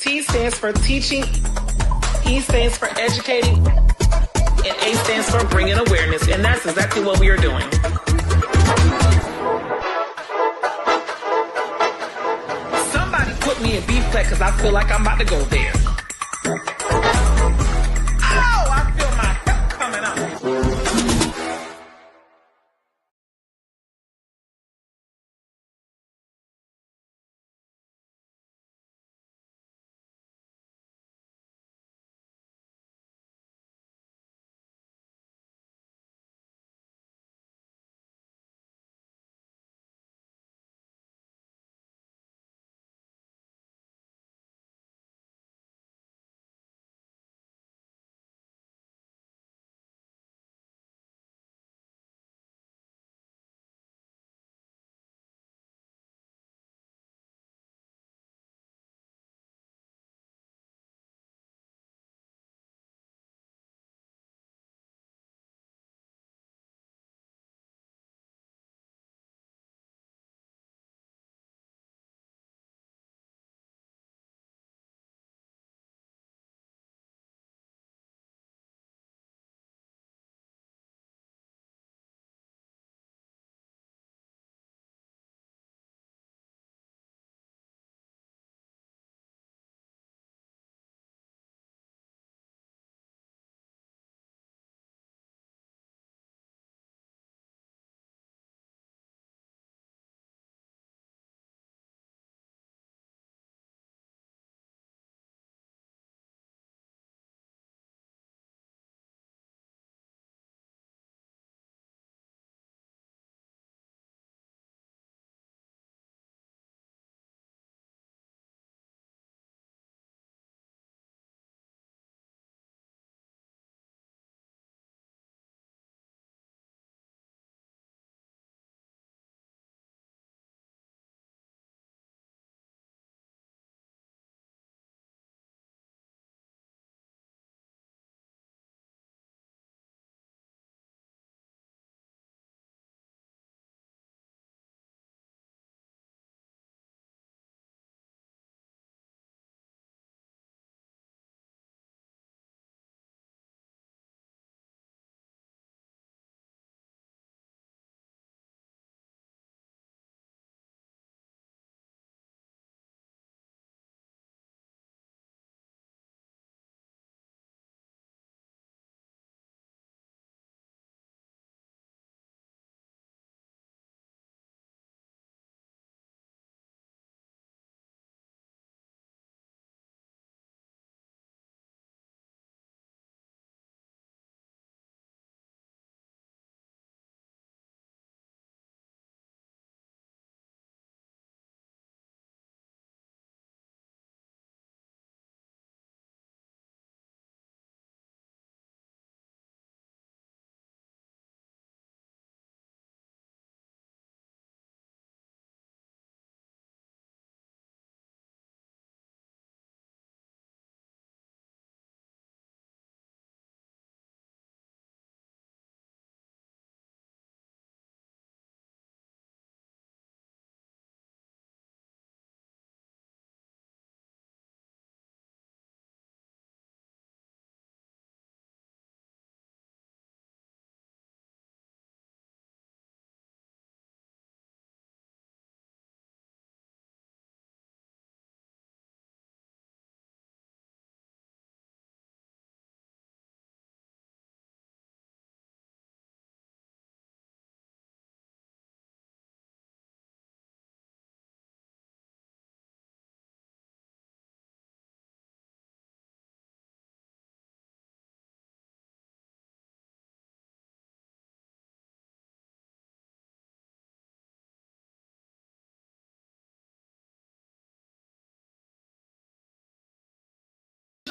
T stands for teaching, E stands for educating, and A stands for bringing awareness. And that's exactly what we are doing. Somebody put me in B flat because I feel like I'm about to go there. Oh, I feel my hip coming up.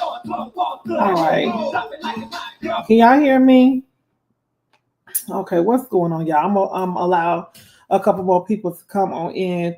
All right. Can y'all hear me? Okay, what's going on, y'all? I'm allow a couple more people to come on in.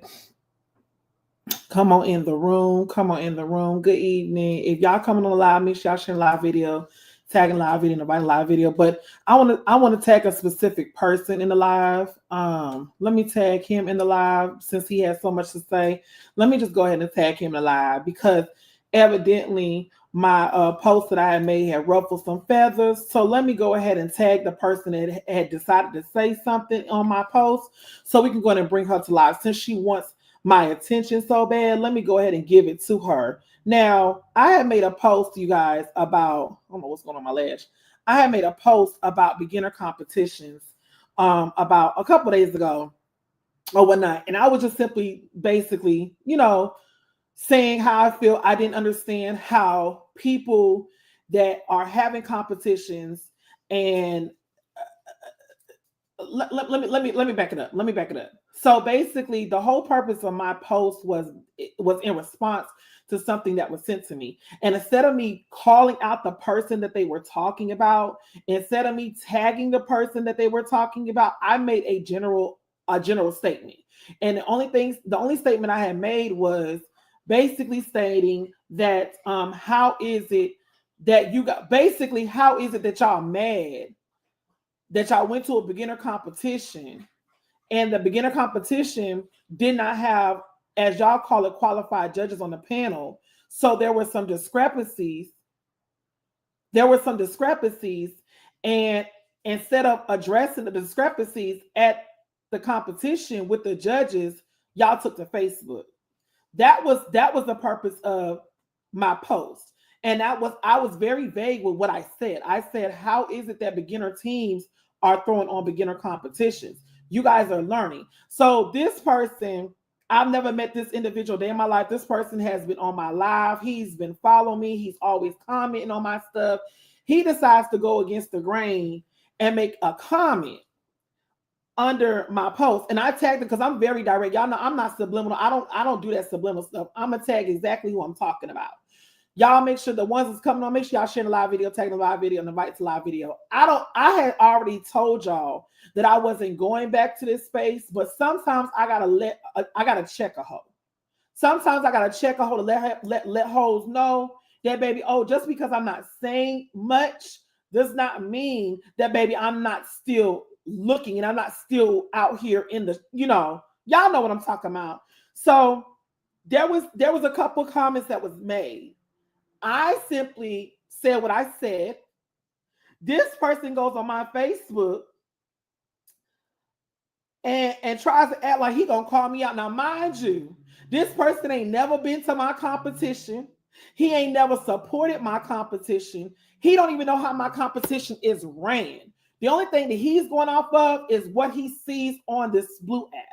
Come on in the room. Come on in the room. Good evening. If y'all coming on live, make sure y'all sharing live video, tagging live video, nobody live video. But I want to tag a specific person in the live. Let me tag him in the live since he has so much to say. Let me just go ahead and tag him in the live because evidently my post that I had made had ruffled some feathers. So let me go ahead and tag the person that had decided to say something on my post so we can go ahead and bring her to life. Since she wants my attention so bad, let me go ahead and give it to her. Now, I had made a post, you guys, about, I don't know what's going on my lash. I had made a post about beginner competitions about a couple days ago or whatnot. And I was just simply basically, saying how I feel. I didn't understand how people that are having competitions and let me back it up. Let me back it up. So basically, the whole purpose of my post was in response to something that was sent to me. And instead of me calling out the person that they were talking about, instead of me tagging the person that they were talking about, I made a general statement. And the only statement I had made was basically stating that how is it that y'all mad that y'all went to a beginner competition and the beginner competition did not have, as y'all call it, qualified judges on the panel. So there were some discrepancies. And instead of addressing the discrepancies at the competition with the judges, y'all took to Facebook. That was the purpose of my post. And I was very vague with what I said. I said, how is it that beginner teams are throwing on beginner competitions? You guys are learning. So this person, I've never met this individual day in my life. This person has been on my live. He's been following me. He's always commenting on my stuff. He decides to go against the grain and make a comment under my post, and I tagged it because I'm very direct. Y'all know I'm not subliminal. I don't do that subliminal stuff. I'm gonna tag exactly who I'm talking about. Y'all make sure the ones that's coming on, make sure y'all share the live video, tag the live video, and invite to live video. I had already told y'all that I wasn't going back to this space, but sometimes I gotta check a hoe. Sometimes I gotta check a hoe to let hoes know that, baby, just because I'm not saying much does not mean that, baby, I'm not still looking and I'm not still out here in the, y'all know what I'm talking about. So there was a couple comments that was made. I simply said what I said. This person goes on my Facebook and tries to act like he gonna call me out. Now, mind you, this person ain't never been to my competition. He ain't never supported my competition. He don't even know how my competition is ran. The only thing that he's going off of is what he sees on this blue app.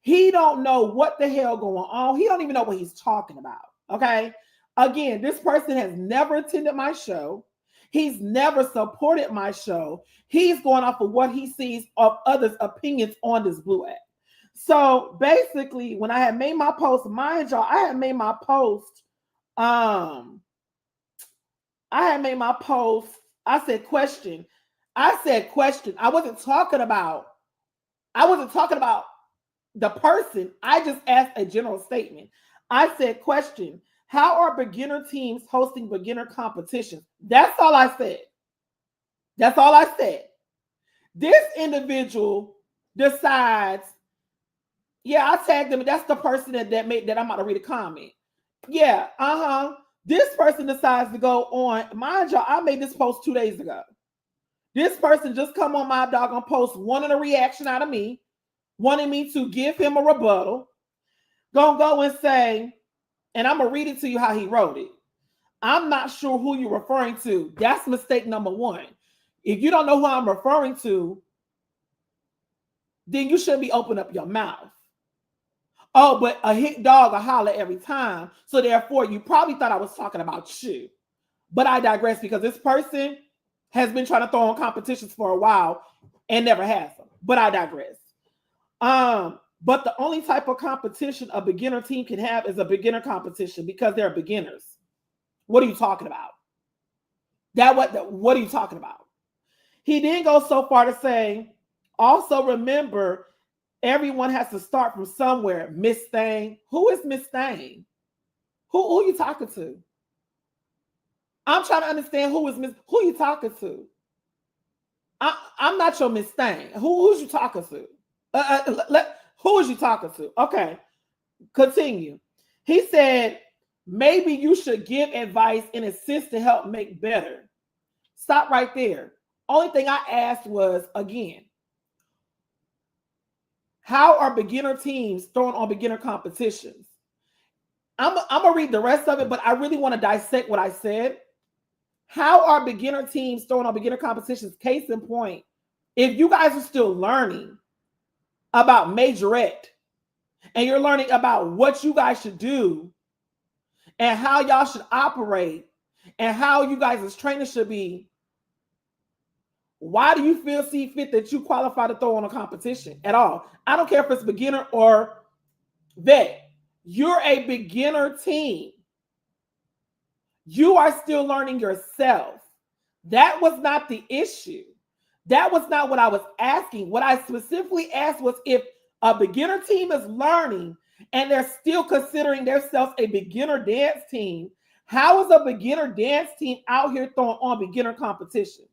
He don't know what the hell going on. He don't even know what he's talking about. Okay. Again, this person has never attended my show. He's never supported my show. He's going off of what he sees of others' opinions on this blue app. So basically, when I had made my post, mind y'all, I had made my post. I said question. I wasn't talking about the person. I just asked a general statement. I said question. How are beginner teams hosting beginner competitions? That's all I said. This individual decides, yeah, I tagged them. That's the person that I'm about to read a comment. Yeah, This person decides to go on. Mind y'all, I made this post 2 days ago. This person just come on my doggone post, wanting a reaction out of me, wanting me to give him a rebuttal. Gonna go and say, and I'm gonna read it to you how he wrote it. I'm not sure who you're referring to. That's mistake number one. If you don't know who I'm referring to, then you shouldn't be opening up your mouth. Oh, but a hit dog will holler every time. So therefore, you probably thought I was talking about you. But I digress because this person has been trying to throw on competitions for a while and never has them. But I digress. But the only type of competition a beginner team can have is a beginner competition because they're beginners. What are you talking about? What are you talking about? He didn't go so far to say, also remember, everyone has to start from somewhere. Miss Thang. Who is Miss Thang? Who are you talking to? I'm trying to understand who are you talking to? I'm not your Miss Thang. Who's you talking to? Who is you talking to? Okay, continue. He said, maybe you should give advice and assist to help make better. Stop right there. Only thing I asked was, again, how are beginner teams throwing on beginner competitions? I'm going to read the rest of it, but I really want to dissect what I said. How are beginner teams throwing on beginner competitions? Case in point, if you guys are still learning about Majorette and you're learning about what you guys should do and how y'all should operate and how you guys as trainers should be, why do you see fit that you qualify to throw on a competition at all? I don't care if it's beginner or vet. You're a beginner team. You are still learning yourself. That was not the issue. That was not what I was asking. What I specifically asked was if a beginner team is learning and they're still considering themselves a beginner dance team, how is a beginner dance team out here throwing on beginner competitions?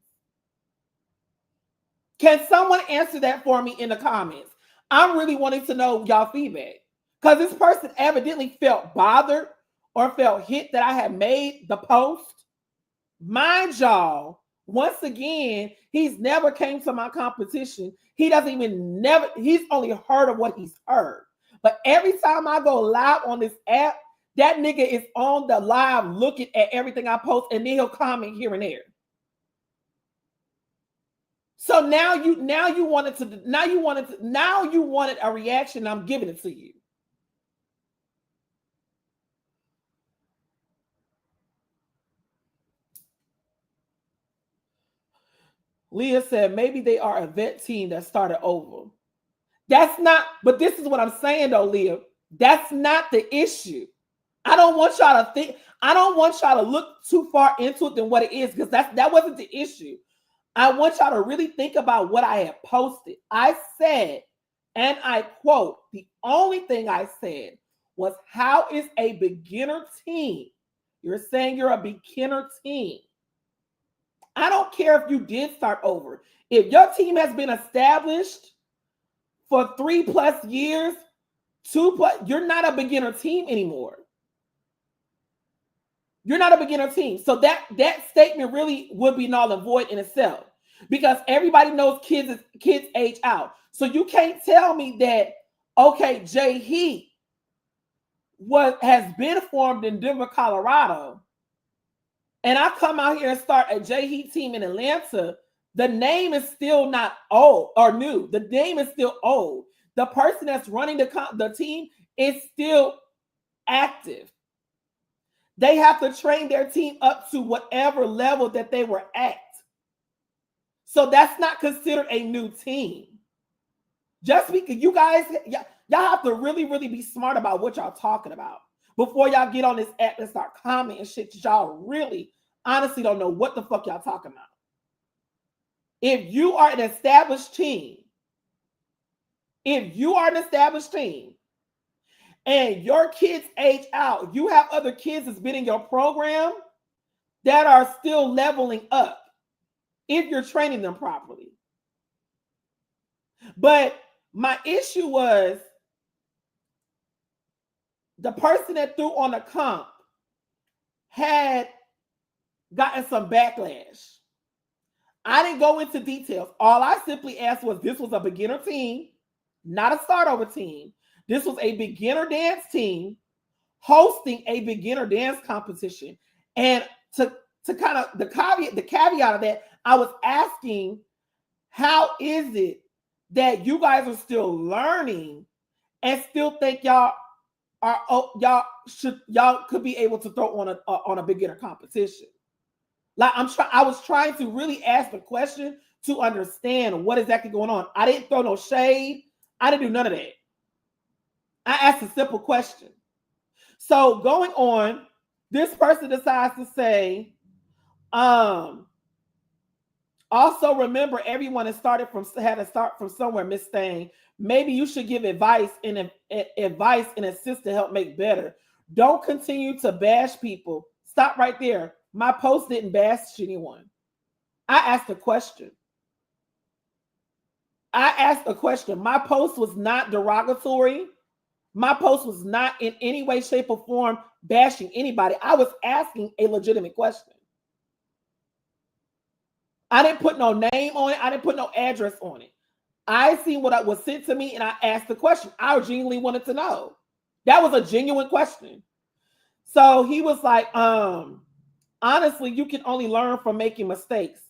Can someone answer that for me in the comments? I'm really wanting to know y'all feedback, because this person evidently felt bothered or felt hit that I had made the post. Mind y'all, once again, he's never came to my competition. He doesn't even he's only heard of what he's heard. But every time I go live on this app, that nigga is on the live looking at everything I post, and then he'll comment here and there. So now you wanted a reaction. I'm giving it to you. Leah said maybe they are a vet team that started over. That's not, but this is what I'm saying though, Leah. That's not the issue. I don't want y'all to look too far into it than what it is, because that wasn't the issue. I want y'all to really think about what I had posted. I said, and I quote, the only thing I said was, how is a beginner team? You're saying you're a beginner team. I don't care if you did start over. If your team has been established for 3+ years, 2+, you're not a beginner team anymore. You're not a beginner team. So that statement really would be null and void in itself, because everybody knows kids age out. So you can't tell me that, okay, J Heat has been formed in Denver, Colorado, and I come out here and start a J Heat team in Atlanta. The name is still not old or new. The name is still old. The person that's running the team is still active. They have to train their team up to whatever level that they were at. So that's not considered a new team. Just because y'all have to really, really be smart about what y'all talking about before y'all get on this app and start commenting shit y'all really honestly don't know what the fuck y'all talking about. If you are an established team, and your kids age out, you have other kids that's been in your program that are still leveling up if you're training them properly. But my issue was the person that threw on the comp had gotten some backlash. I didn't go into details. All I simply asked was, this was a beginner team, not a start over team. This was a beginner dance team hosting a beginner dance competition. And to kind of the caveat of that, I was asking, how is it that you guys are still learning and still think y'all could be able to throw on a beginner competition? Like I was trying to really ask the question to understand what exactly going on. I didn't throw no shade. I didn't do none of that. I asked a simple question. So going on, this person decides to say, also remember, everyone had to start from somewhere, Miss Thang. Maybe you should give advice and assist to help make better. Don't continue to bash people. Stop right there. My post didn't bash anyone. I asked a question. My post was not derogatory My post was not in any way, shape, or form bashing anybody. I was asking a legitimate question. I didn't put no name on it. I didn't put no address on it. I seen what was sent to me and I asked the question. I genuinely wanted to know. That was a genuine question. So he was like, honestly, you can only learn from making mistakes.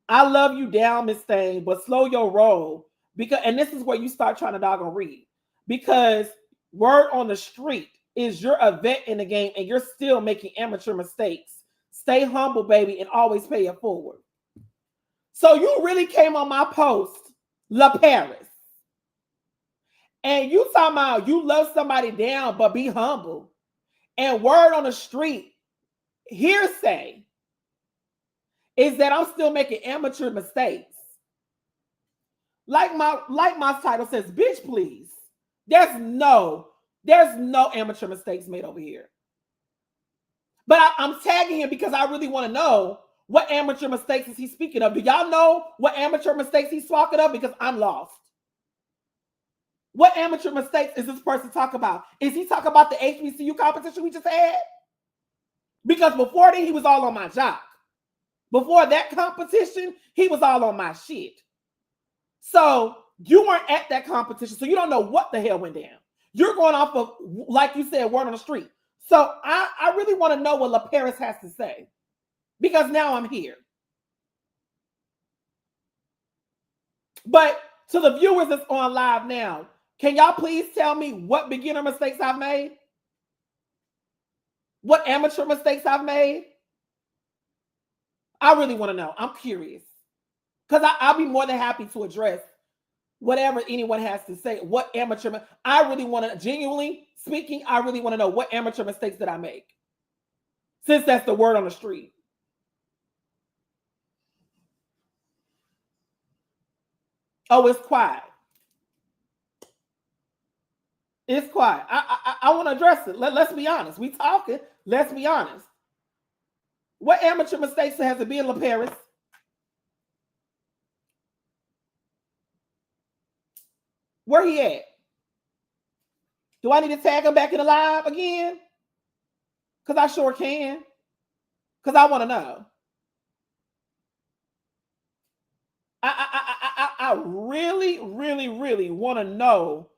I love you down, Miss Thane, but slow your roll. Because, and this is where you start trying to doggone read. Because word on the street is you're a vet in the game and you're still making amateur mistakes. Stay humble, baby, and always pay it forward. So you really came on my post, La Paris. And you talking about you love somebody down, but be humble. And word on the street, hearsay, is that I'm still making amateur mistakes. Like my title says, bitch, please. There's no amateur mistakes made over here. But I'm tagging him because I really want to know what amateur mistakes is he speaking of. Do y'all know what amateur mistakes he's talking of? Because I'm lost. What amateur mistakes is this person talking about? Is he talking about the HBCU competition we just had? Because before then, he was all on my jock. Before that competition, he was all on my shit. So you weren't at that competition, so you don't know what the hell went down. You're going off of, like you said, word on the street. So I really want to know what La Paris has to say. Because now I'm here. But to the viewers that's on live now, can y'all please tell me what beginner mistakes I've made? What amateur mistakes I've made? I really want to know. I'm curious. Because I'll be more than happy to address whatever anyone has to say. What amateur, I really want to, genuinely speaking, I really want to know what amateur mistakes did I make? Since that's the word on the street. Oh, it's quiet. It's quiet. I want to address it. Let's be honest. We talking. Let's be honest. What amateur mistakes has it been, La Paris? Where he at? Do I need to tag him back in the live again? Because I sure can. Because I want to know. I really, really, really want to know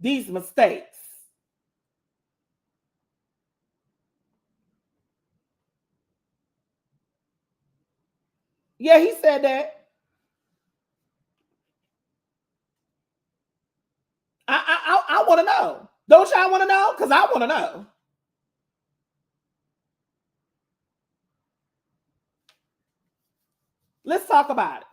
these mistakes. Yeah, he said that. I want to know. Don't y'all want to know? Because I want to know. Let's talk about it.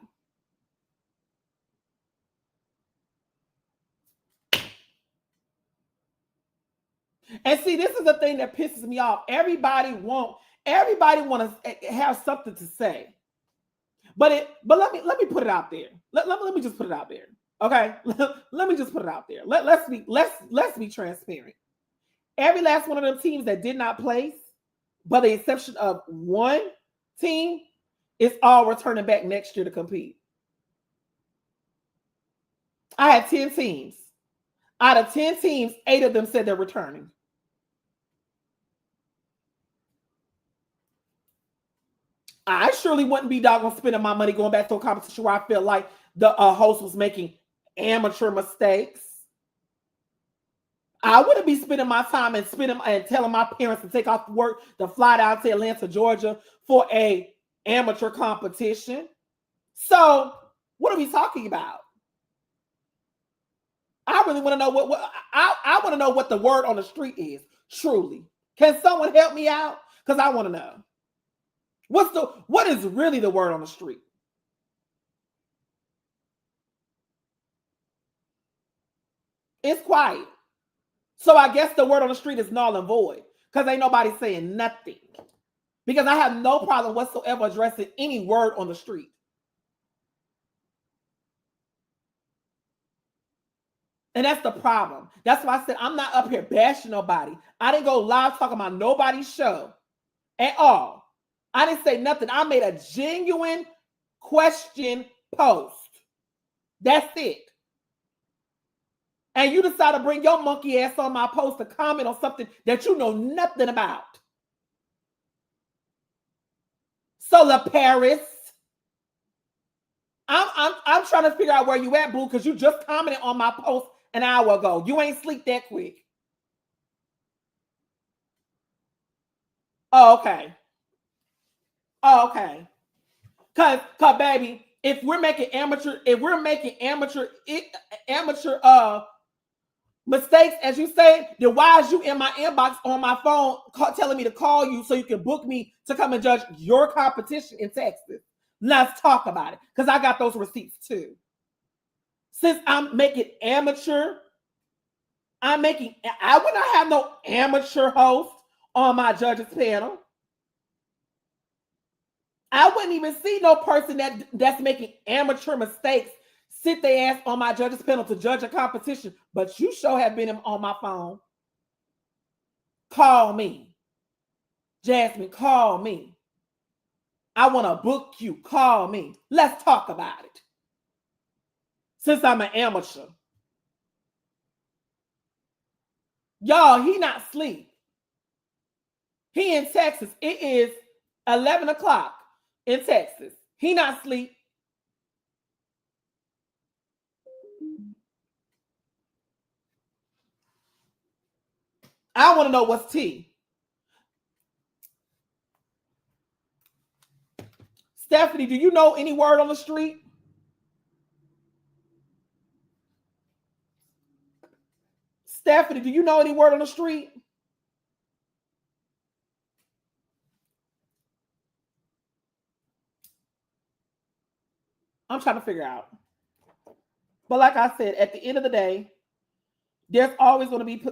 And see, this is the thing that pisses me off. Everybody want to have something to say. But let me put it out there. Let me just put it out there. Okay? Let me just put it out there. Let's be transparent. Every last one of them teams that did not place, but the exception of one team, is all returning back next year to compete. I had 10 teams. Out of 10 teams, 8 of them said they're returning. I surely wouldn't be doggone spending my money going back to a competition where I feel like the host was making amateur mistakes. I wouldn't be spending my time and telling my parents to take off work to fly down to Atlanta, Georgia for a amateur competition. So what are we talking about? I really want to know what I want to know what the word on the street is. Truly, can someone help me out? Because I want to know what is really the word on the street. It's quiet. So I guess the word on the street is null and void because ain't nobody saying nothing. Because I have no problem whatsoever addressing any word on the street. And that's the problem. That's why I said I'm not up here bashing nobody. I didn't go live talking about nobody's show at all. I didn't say nothing. I made a genuine question post. That's it. And you decide to bring your monkey ass on my post to comment on something that you know nothing about. So La Paris, I'm trying to figure out where you at, boo, because you just commented on my post an hour ago. You ain't sleep that quick. Oh, okay. Oh, okay. Cause baby, if we're making amateur mistakes, as you say, then why is you in my inbox on my phone telling me to call you so you can book me to come and judge your competition in Texas? Let's talk about it, because I got those receipts too. Since I'm making amateur, I would not have no amateur host on my judges panel. I wouldn't even see no person that's making amateur mistakes sit their ass on my judges panel to judge a competition. But you sure have been on my phone. Call me. Jasmine, call me. I want to book you. Call me. Let's talk about it. Since I'm an amateur. Y'all, he not asleep. He in Texas. It is 11 o'clock in Texas. He not asleep. I want to know what's tea. Stephanie, do you know any word on the street? Stephanie, do you know any word on the street? I'm trying to figure out. But like I said, at the end of the day, there's always going to be,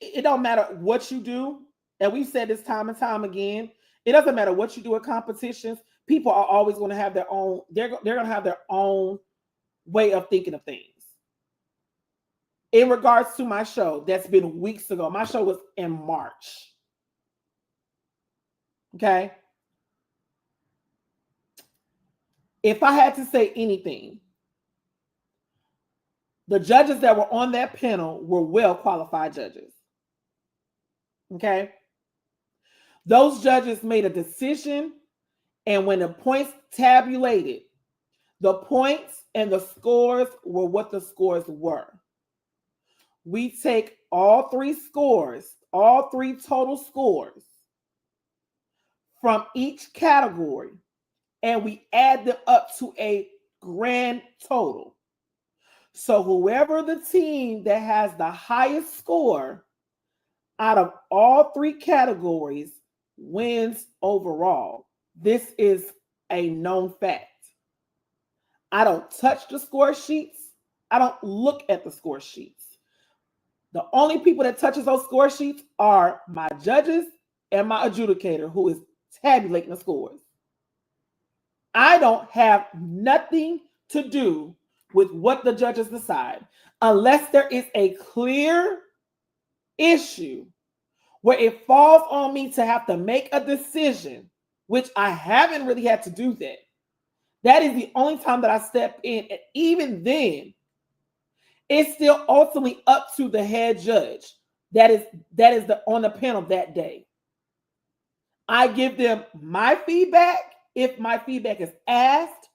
it don't matter what you do. And we've said this time and time again. It doesn't matter what you do at competitions. People are always going to have their own, they're going to have their own way of thinking of things. In regards to my show, that's been weeks ago. My show was in March. Okay. If I had to say anything, the judges that were on that panel were well qualified judges. Okay. Those judges made a decision, and when the points tabulated, the points and the scores were what the scores were. We take all three scores, all three total scores from each category, and we add them up to a grand total. So whoever the team that has the highest score out of all three categories wins overall. This is a known fact. I don't touch the score sheets. I don't look at the score sheets. The only people that touches those score sheets are my judges and my adjudicator, who is tabulating the scores. I don't have nothing to do with what the judges decide unless there is a clear issue where it falls on me to have to make a decision, which I haven't really had to do that. That is the only time that I step in. And even then, it's still ultimately up to the head judge that is on the panel that day. I give them my feedback if my feedback is asked,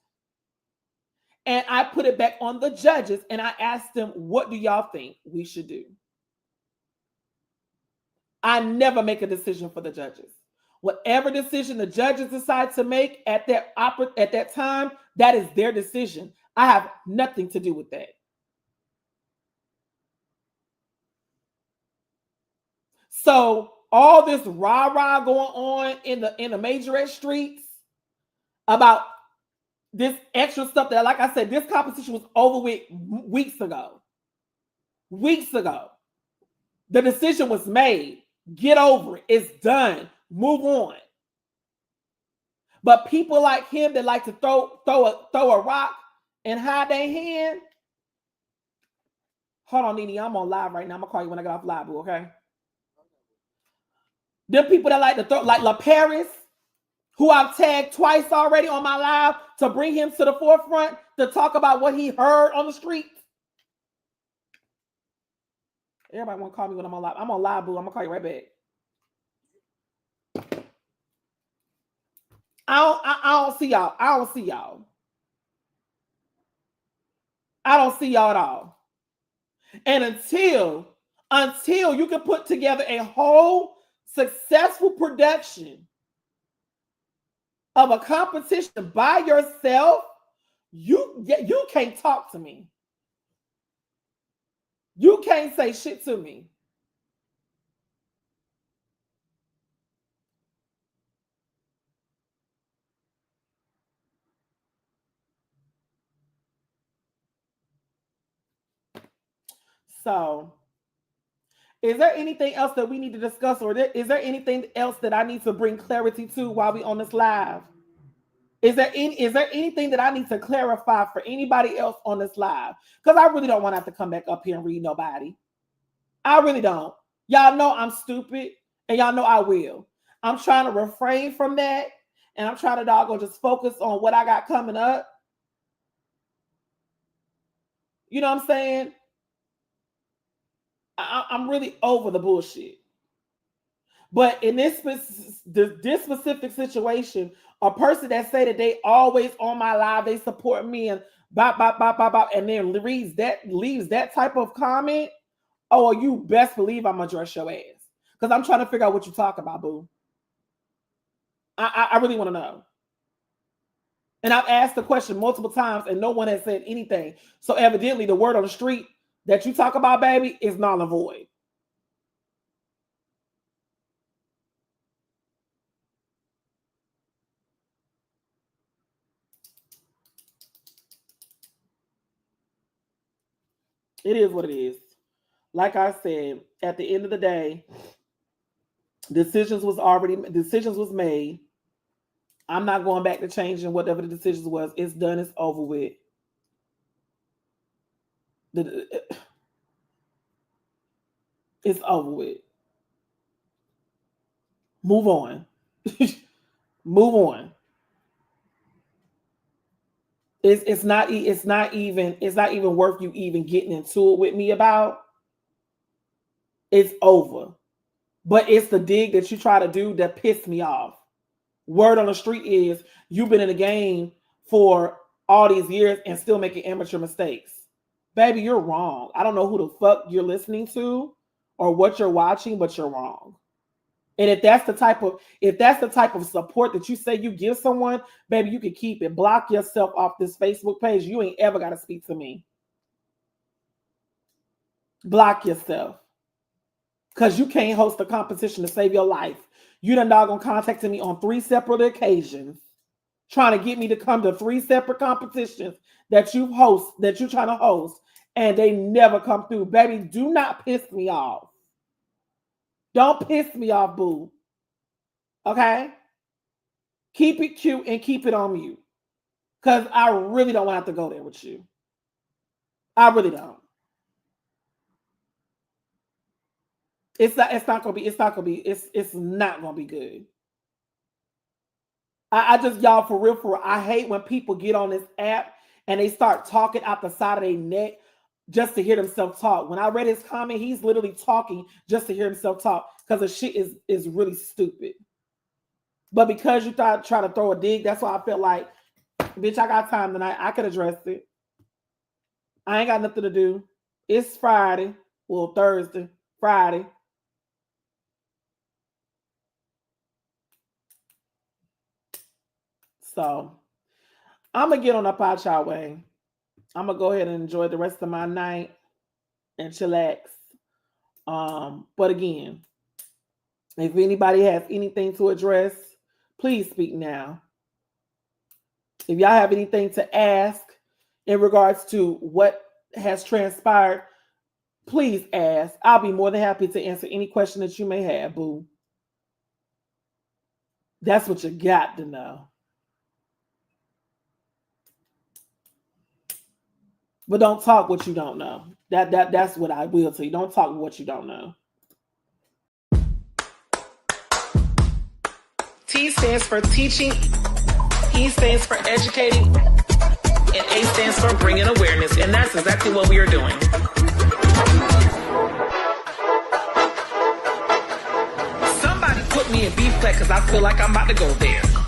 and I put it back on the judges and I ask them, what do y'all think we should do? I never make a decision for the judges. Whatever decision the judges decide to make at that time, that is their decision. I have nothing to do with that. So all this rah-rah going on in the Majorette streets about this extra stuff that, like I said, this competition was over with weeks ago. Weeks ago. The decision was made. Get over it. It's done. Move on. But people like him that like to throw a rock and hide their hand. Hold on, Nene. I'm on live right now. I'm gonna call you when I get off live, okay? Them people that like to throw, like La Paris, who I've tagged twice already on my live to bring him to the forefront to talk about what he heard on the street. Everybody want to call me when I'm on live. I'm on live, boo. I'm gonna call you right back. I don't see y'all. I don't see y'all. I don't see y'all at all. And until you can put together a whole successful production of a competition by yourself, you can't talk to me. You can't say shit to me. So, is there anything else that we need to discuss, or is there anything else that I need to bring clarity to while we on this live? Is there anything that I need to clarify for anybody else on this live? Because I really don't want to have to come back up here and read nobody. I really don't. Y'all know I'm stupid, and y'all know I will. I'm trying to refrain from that, and I'm trying to just focus on what I got coming up. You know what I'm saying? I'm really over the bullshit. But in this specific situation, a person that say that they always on my live, they support me and bop, bop, bop, bop, bop, and then leaves that type of comment, oh, you best believe I'm gonna address your ass. Because I'm trying to figure out what you talk about, boo. I really want to know. And I've asked the question multiple times and no one has said anything. So evidently the word on the street that you talk about, baby, is null and void. It is what it is. Like I said, at the end of the day, decisions was made. I'm not going back to changing whatever the decisions was. It's done. It's over with. It's over with. Move on. Move on. It's not even worth you even getting into it with me about. It's over. But it's the dig that you try to do that pissed me off. Word on the street is you've been in the game for all these years and still making amateur mistakes. Baby, you're wrong. I don't know who the fuck you're listening to or what you're watching, but you're wrong. And if that's the type of support that you say you give someone, baby, you can keep it. Block yourself off this Facebook page. You ain't ever got to speak to me. Block yourself. Because you can't host a competition to save your life. You done doggone contacted me on 3 separate occasions, trying to get me to come to 3 separate competitions that you're trying to host, and they never come through. Baby, do not piss me off. Don't piss me off, boo. Okay? Keep it cute and keep it on mute. Because I really don't want to have to go there with you. I really don't. It's not gonna be good. I just, y'all, for real, I hate when people get on this app and they start talking out the side of their neck just to hear themselves talk. When I read his comment, he's literally talking just to hear himself talk because the shit is really stupid. But because you try to throw a dig, that's why I felt like, bitch, I got time tonight. I could address it. I ain't got nothing to do. It's Friday. Well, Thursday, Friday. So I'm going to get on up out y'all way. I'm going to go ahead and enjoy the rest of my night and chillax. But again, if anybody has anything to address, please speak now. If y'all have anything to ask in regards to what has transpired, please ask. I'll be more than happy to answer any question that you may have, boo. That's what you got to know. But don't talk what you don't know. That's what I will tell you. Don't talk what you don't know. T stands for teaching, E stands for educating, and A stands for bringing awareness. And that's exactly what we are doing. me in beef clack because I feel like I'm about to go there.